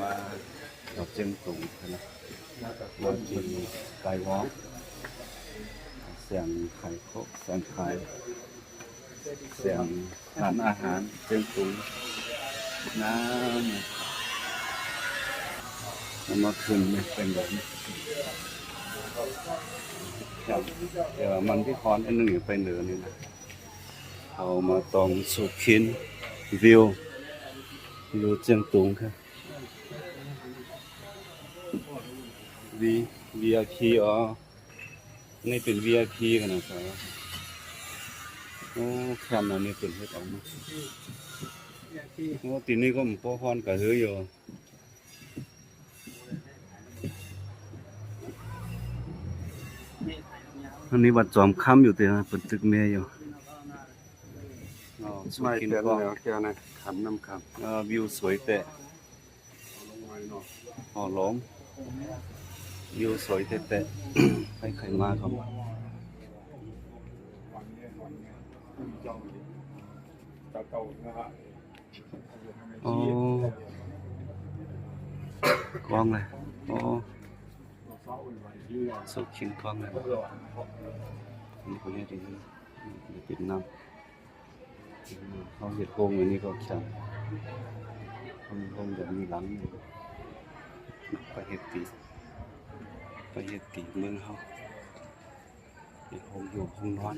มาดอกเจียงตุงนะมากินไก่ว้องเสียงไข่โคกเสียงไข่เสียงทานอาหารเจียงตุงน้ำมาขึ้นไม่เป็นแบบนี้ครับเดี๋ยวมันที่คอนอันหนึ่งไปเหนือนี่นะเอามาตองสุขินวิวเจียงตุงครับ VIP อ๋อนี่เป็น VIP กันนะครับโอ้แคมป์อันนี้เป็นเฮ็ดออกมาโอ้ทีนี้ก็มันพอฮอนก็เฮืออยู่อันนี้วัดจอมค่ำอยู่แต่เป็นตึกแม่อยู่อ๋อสวยกินก็แค่นะคำน้ำคำวิวสวยแต่อ๋อหลงวิวสวยแต่ใครมาครับอ๋อกว้างเลยอ๋อสุดชิ้นกว้างเลยนี่คนนี้ดีปิดน้ำเขาเห็ดโฮงอันนี้ก็แข็งโฮงแบบมีหลังไปเห็ดตีเมืองเขาเห็ดโฮงอยู่ห้องนอน